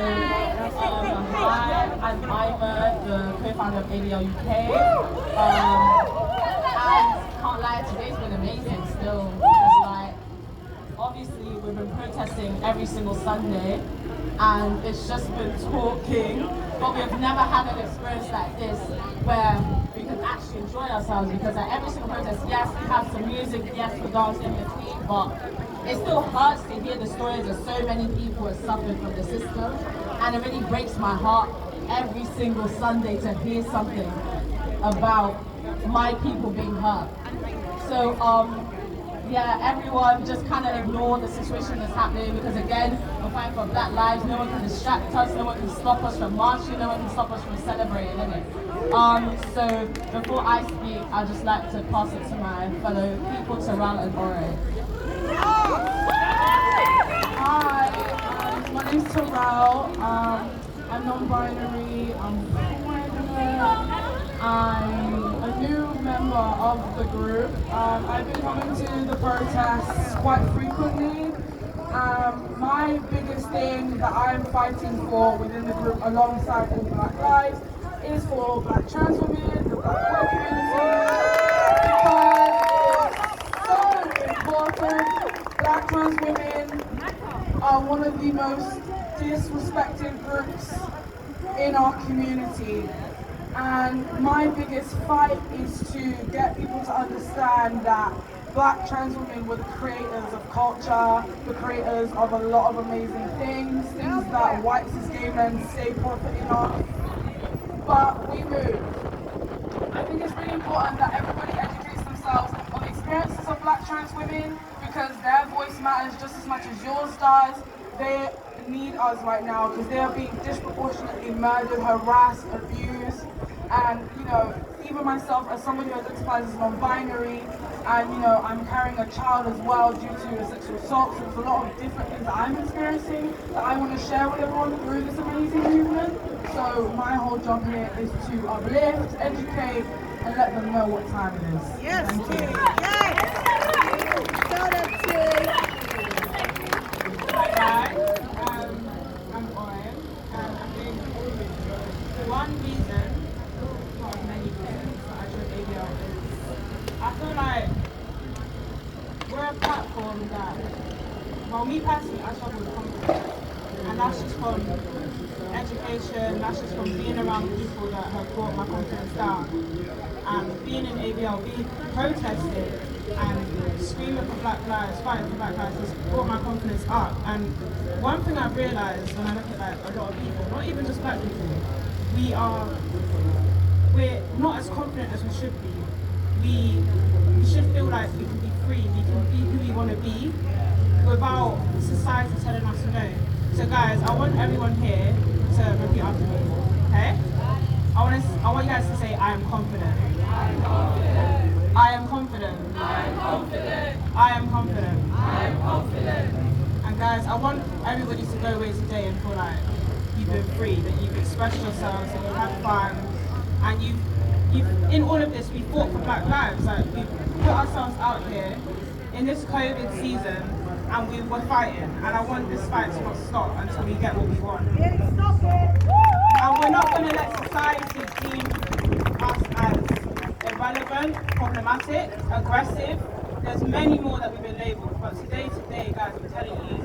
Hi, I'm Iva, the co-founder of ABL UK. And can't lie, today's been amazing still. Because like, obviously we've been protesting every single Sunday, and it's just been talking, but we've never had an experience like this where we can actually enjoy ourselves, because at every single protest, yes, we have some music, yes, we dance in between, but it still hurts to hear the stories of so many people who have suffered from the system, and it really breaks my heart every single Sunday to hear something about my people being hurt. So, yeah, everyone just kind of ignore the situation that's happening, because again, we're fighting for Black lives. No one can distract us, no one can stop us from marching, no one can stop us from celebrating, innit? So before I speak, I'd just like to pass it to my fellow people, Terrell and Ore. Hi, my name's Terrell. I'm non-binary, I'm queer. I'm a new member of the group. I've been coming to the protests quite frequently. My biggest thing that I'm fighting for within the group, alongside all Black lives, is for Black trans women, the Black queer community, because it's so important. Black trans women are one of the most disrespected groups in our community. And my biggest fight is to get people to understand that Black trans women were the creators of culture, the creators of a lot of amazing things that white cis gay men stay profiting off. But we move. I think it's really important that everybody educates themselves on the experiences of Black trans women, because their voice matters just as much as yours does. They need us right now because they are being disproportionately murdered, harassed, abused. And, even myself, as somebody who identifies as non-binary, and, I'm carrying a child as well due to a sexual assault, so there's a lot of different things that I'm experiencing that I want to share with everyone through this amazing movement. So my whole job here is to uplift, educate, and let them know what time it is. Yes, Thank you. Yes! Shout out to Hi guys, I'm Oren, and I think one reason, not many reasons, that I joined ABL is I feel like we're a platform that, well, me personally, I struggle with confidence, and that's just from education, that's just from being around people that have brought my confidence down, and being in ABL, being protesting and screaming for Black lives, fighting for Black lives has brought my confidence up. And one thing I've realised when I look at like a lot of people, not even just Black people, we're not as confident as we should be. We should feel like we can be free, we can be who we want to be without society telling us no. So guys, I want everyone here to repeat after me, okay? I want you guys to say, I am confident. I am confident. I am confident. I am confident. I am confident. I am confident. And guys, I want everybody to go away today and feel like you've been free, that you've expressed yourselves, that you've had fun, and you've in all of this, we fought for Black lives. Like, we put ourselves out here in this COVID season, and we were fighting. And I want this fight to not stop until we get what we want. Stop it! And we're not going to let society deem us as irrelevant, problematic, aggressive. There's many more that we've been labelled, but today, guys, I'm telling you,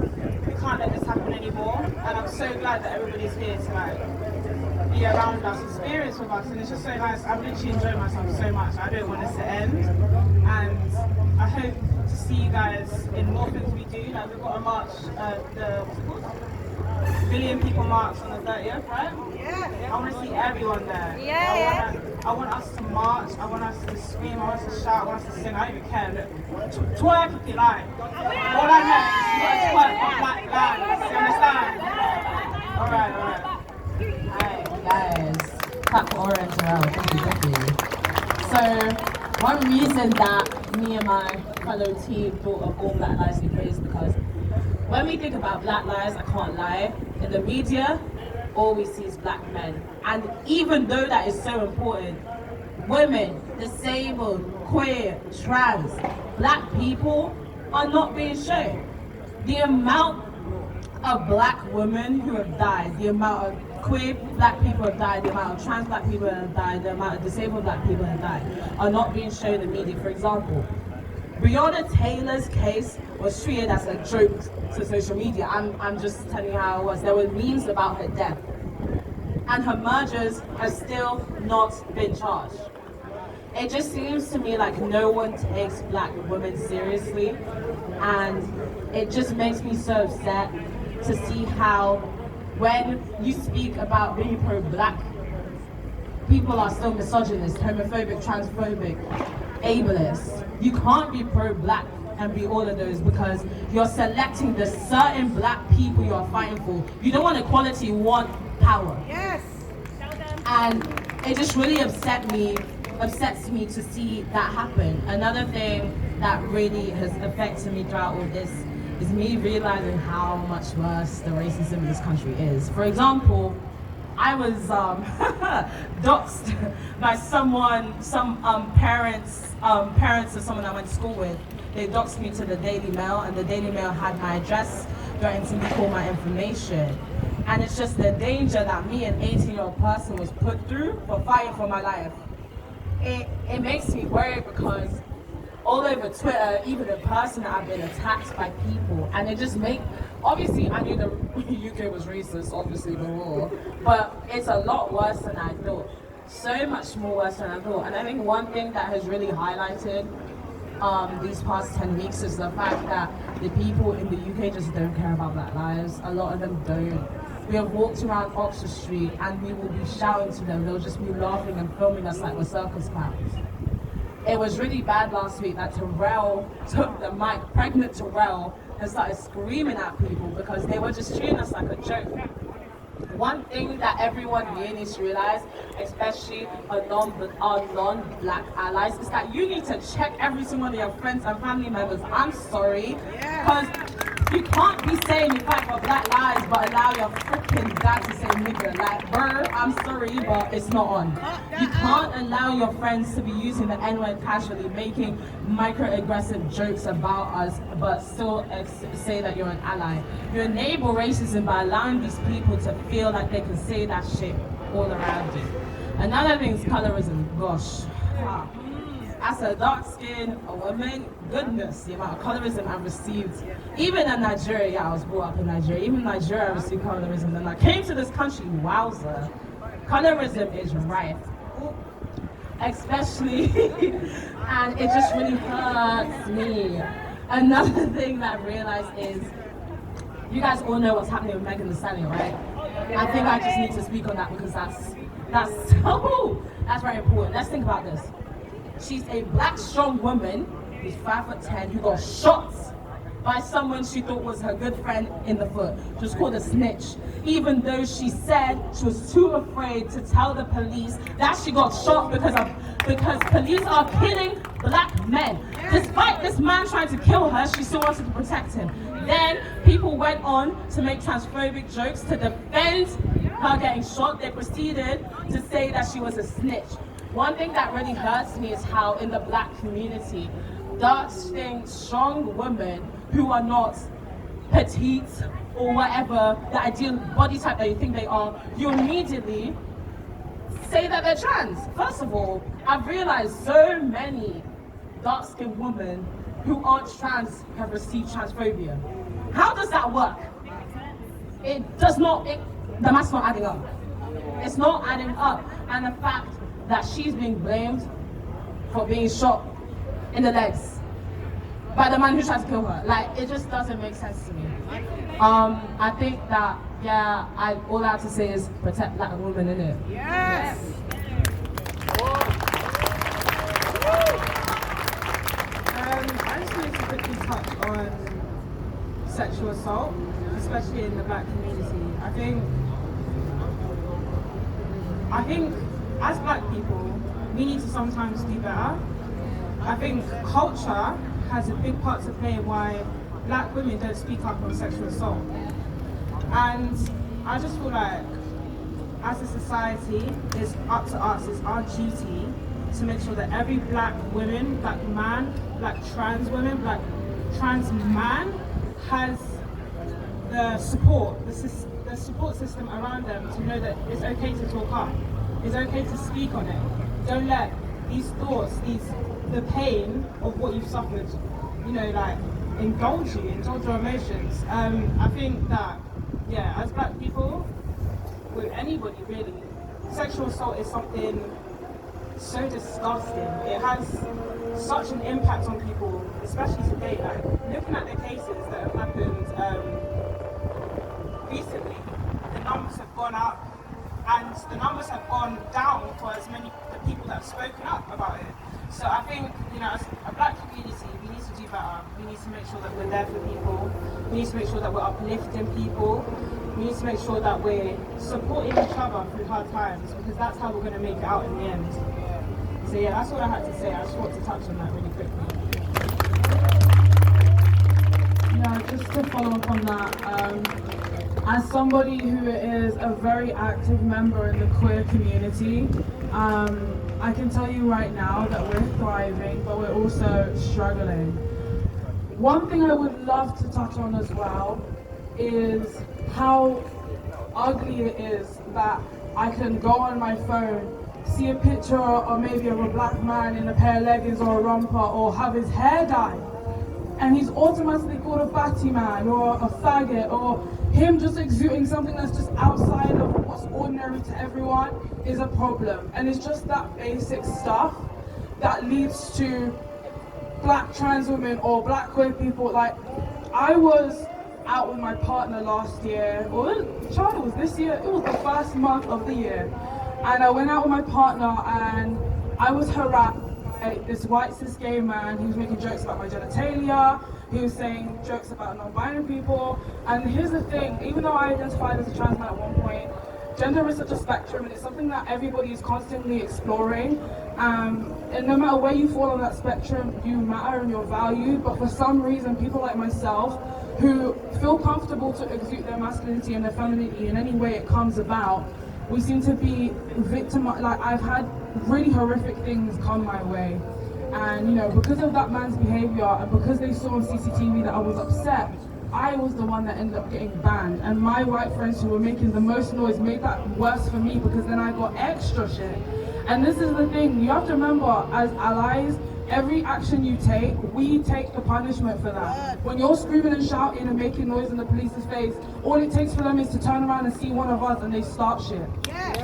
we can't let this happen anymore. And I'm so glad that everybody's here to like be around us, experience with us, and it's just so nice. I'm literally enjoying myself so much. I don't want this to end, and I hope to see you guys in more things we do. Like, we've got a march, what's it called? Billion People March on the 30th, right? Yeah. I want to see everyone there. Yeah. I want us to march, I want us to scream, I want us to shout, I want us to sing. I don't even care. Look, twerk if you like. All I know is you got to twerk for Black lives. You understand? Alright. Hi guys, clap for Ore and Terrell. Thank you. So one reason that me and my fellow team thought of All Black Lives Equal is because when we think about Black lives, I can't lie, in the media, all we see is Black men. And even though that is so important, women, disabled, queer, trans, Black people are not being shown. The amount of black women who have died, the amount of queer black people have died, the amount of trans black people have died, the amount of disabled black people have died, are not being shown in media. For example, Breonna Taylor's case was treated as a joke to social media. I'm just telling you how it was. There were memes about her death. And her murderers have still not been charged. It just seems to me like no one takes black women seriously. And it just makes me so upset to see how when you speak about being pro-black, people are still misogynist, homophobic, transphobic, ableist. You can't be pro-black and be all of those because you're selecting the certain black people you are fighting for. You don't want equality, you want power. Yes. And it just really upsets me to see that happen. Another thing that really has affected me throughout all this is me realizing how much worse the racism in this country is. For example, I was doxxed by some parents of someone I went to school with. They doxxed me to the Daily Mail, and the Daily Mail had my address, threatening to call my information. And it's just the danger that me, an 18-year-old person, was put through for fighting for my life. It makes me worried because all over Twitter, even in person, I've been attacked by people, and it just obviously I knew the UK was racist, obviously before, but it's a lot worse than I thought. So much more worse than I thought. And I think one thing that has really highlighted these past 10 weeks is the fact that the people in the UK just don't care about black lives. A lot of them don't. We have walked around Oxford Street and we will be shouting to them. They'll just be laughing and filming us like we're circus clowns. It was really bad last week that Terrell took the mic, pregnant Terrell, and started screaming at people because they were just treating us like a joke. One thing that everyone here needs to realize, especially our non-black allies, is that you need to check every single one of your friends and family members. I'm sorry, because you can't be saying you fight for black lives but allow your freaking dad to say nigger. Like, bro, I'm sorry, but it's not on. You can't allow your friends to be using the N-word casually, making microaggressive jokes about us, but still say that you're an ally. You enable racism by allowing these people to feel like they can say that shit all around you. Another thing is colorism. Gosh. As a dark-skinned woman, goodness, the amount of colorism I've received. Even in Nigeria, I was brought up in Nigeria. Even in Nigeria, I received colorism. Then I came to this country, wowza. Colorism is rife. Especially, and it just really hurts me. Another thing that I realized is, you guys all know what's happening with Megan Thee Stallion, right? I think I just need to speak on that because that's very important. Let's think about this. She's a black strong woman who's 5'10", who got shot by someone she thought was her good friend in the foot. She was called a snitch, even though she said she was too afraid to tell the police that she got shot because police are killing black men. Despite this man trying to kill her, she still wanted to protect him. Then people went on to make transphobic jokes to defend her getting shot. They proceeded to say that she was a snitch. One thing that really hurts me is how in the black community, dark-skinned, strong women who are not petite or whatever the ideal body type that you think they are, you immediately say that they're trans. First of all, I've realized so many dark-skinned women who aren't trans have received transphobia. How does that work? It does not, the math's not adding up. It's not adding up. And the fact that she's being blamed for being shot in the legs by the man who tried to kill her. Like, it just doesn't make sense to me. I think that, all I have to say is protect black women, innit? Yes. I just wanted to quickly touch on sexual assault, especially in the black community. I think as black people, we need to sometimes do better. I think culture has a big part to play why black women don't speak up on sexual assault. And I just feel like, as a society, it's up to us, it's our duty to make sure that every black woman, black man, black trans woman, black trans man has the support, the support system around them to know that it's okay to talk up, it's okay to speak on it. Don't let these thoughts, the pain of what you've suffered, like indulge your emotions. I think that, as black people, with anybody really, sexual assault is something so disgusting. It has such an impact on people, especially today. Like looking at the cases that have happened recently, the numbers have gone up, and the numbers have gone down for as many the people that have spoken up about it. So I think, as a black community, we need to do better. We need to make sure that we're there for people. We need to make sure that we're uplifting people. We need to make sure that we're supporting each other through hard times, because that's how we're going to make it out in the end. So that's all I had to say. I just want to touch on that really quickly. Yeah, just to follow up on that, as somebody who is a very active member in the queer community, I can tell you right now that we're thriving, but we're also struggling. One thing I would love to touch on as well is how ugly it is that I can go on my phone, see a picture or maybe of a black man in a pair of leggings or a romper, or have his hair dyed, and he's automatically called a batty man or a faggot, or him just exuding something that's just outside of what's ordinary to everyone is a problem. And it's just that basic stuff that leads to black trans women or black queer people. Like, I was out with my partner last year, or Charlie was this year, it was the first month of the year, and I went out with my partner and I was harassed by this white cis gay man. He was making jokes about my genitalia, he was saying jokes about non-binary people. And here's the thing, even though I identified as a trans man at one point, gender is such a spectrum, and it's something that everybody is constantly exploring. And no matter where you fall on that spectrum, you matter and you're valued. But for some reason, people like myself, who feel comfortable to exude their masculinity and their femininity in any way it comes about, we seem to be victimized. Like, I've had really horrific things come my way. And because of that man's behavior, and because they saw on CCTV that I was upset, I was the one that ended up getting banned. And my white friends who were making the most noise made that worse for me, because then I got extra shit. And this is the thing, you have to remember, as allies, every action you take, we take the punishment for that. When you're screaming and shouting and making noise in the police's face, all it takes for them is to turn around and see one of us and they start shit.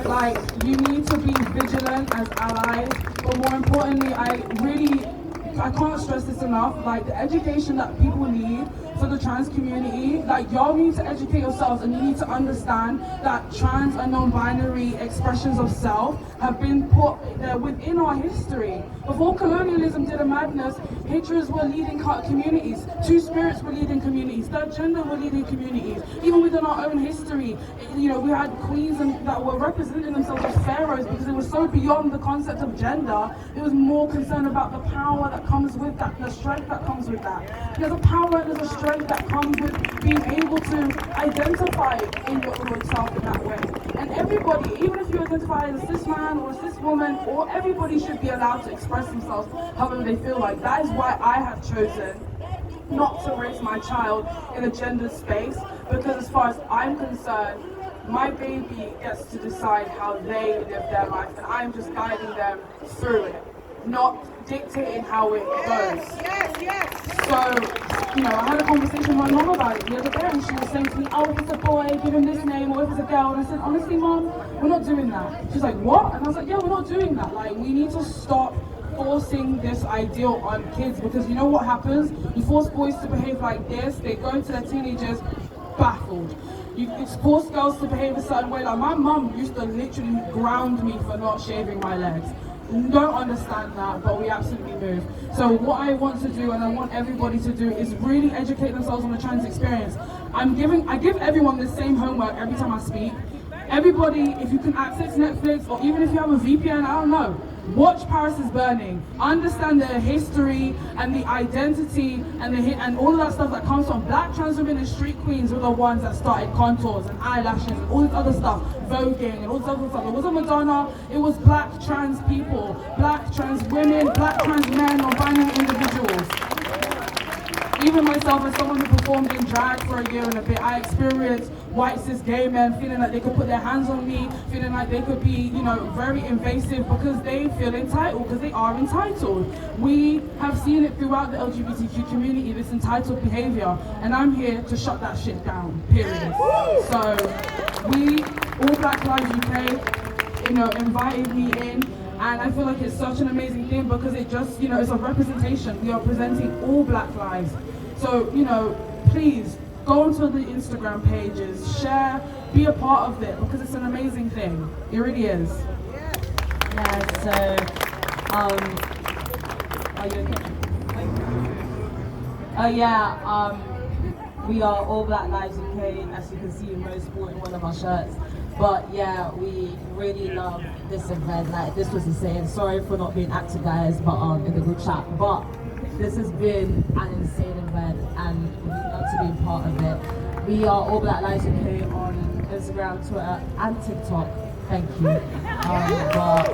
Like, you need to be vigilant as allies, but more importantly, I can't stress this enough, like the education that people need for the trans community, like y'all need to educate yourselves, and you need to understand that trans and non-binary expressions of self have been put there within our history. Before colonialism did a madness, Hitchers were leading communities, Two-Spirits were leading communities, Third Gender were leading communities. Even within our own history, we had queens that were representing themselves as pharaohs, because it was so beyond the concept of gender. It was more concerned about the power that comes with that, the strength that comes with that. There's a power and there's a strength that comes with being able to identify in yourself in that way. And everybody, even if you identify as a cis man or a cis woman, or everybody should be allowed to express themselves however they feel like. That is why I have chosen not to raise my child in a gendered space, because as far as I'm concerned, my baby gets to decide how they live their life, and I'm just guiding them through it, not dictating how it goes. So, I had a conversation with my mom about it the other day, and she was saying to me, oh, if it's a boy, give him this name, or if it's a girl. And I said, honestly, Mom, we're not doing that. She's like, what? And I was like, yeah, we're not doing that. Like, we need to stop forcing this ideal on kids, because you know what happens? You force boys to behave like this, they go into their teenagers baffled. You force girls to behave a certain way. Like, my mum used to literally ground me for not shaving my legs. Don't understand that, but we absolutely move. So what I want to do, and I want everybody to do, is really educate themselves on the trans experience. I give everyone the same homework every time I speak. Everybody, if you can access Netflix, or even if you have a VPN, I don't know, watch Paris is Burning. Understand the history and the identity and all of that stuff that comes from black trans women and street queens were the ones that started contours and eyelashes and all this other stuff, voguing and all this other stuff. It wasn't Madonna, it was black trans people, black trans women, black trans men, or binary individuals. Even myself, as someone who performed in drag for a year and a bit, I experienced white cis gay men feeling like they could put their hands on me, feeling like they could be, you know, very invasive because they feel entitled, because they are entitled. We have seen it throughout the LGBTQ community, this entitled behavior, and I'm here to shut that shit down, period. So, we, All Black Lives UK, you know, invited me in, and I feel like it's such an amazing thing because it just, you know, it's a representation. We are presenting all Black lives. So, you know, please go onto the Instagram pages, share, be a part of it because it's an amazing thing. It really is. Yeah, so, are you okay? We are All Black Lives UK, as you can see, we're sporting one of our shirts. But yeah, we really love this event. Like, this was insane. Sorry for not being active, guys, but in the group chat. But this has been an insane event, and we'd love to be a part of it. We are All Black Lives UK on Instagram, Twitter, and TikTok. Thank you. But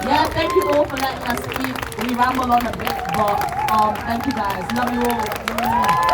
yeah, thank you all for letting us speak. We ramble on a bit, but thank you guys. Love you all.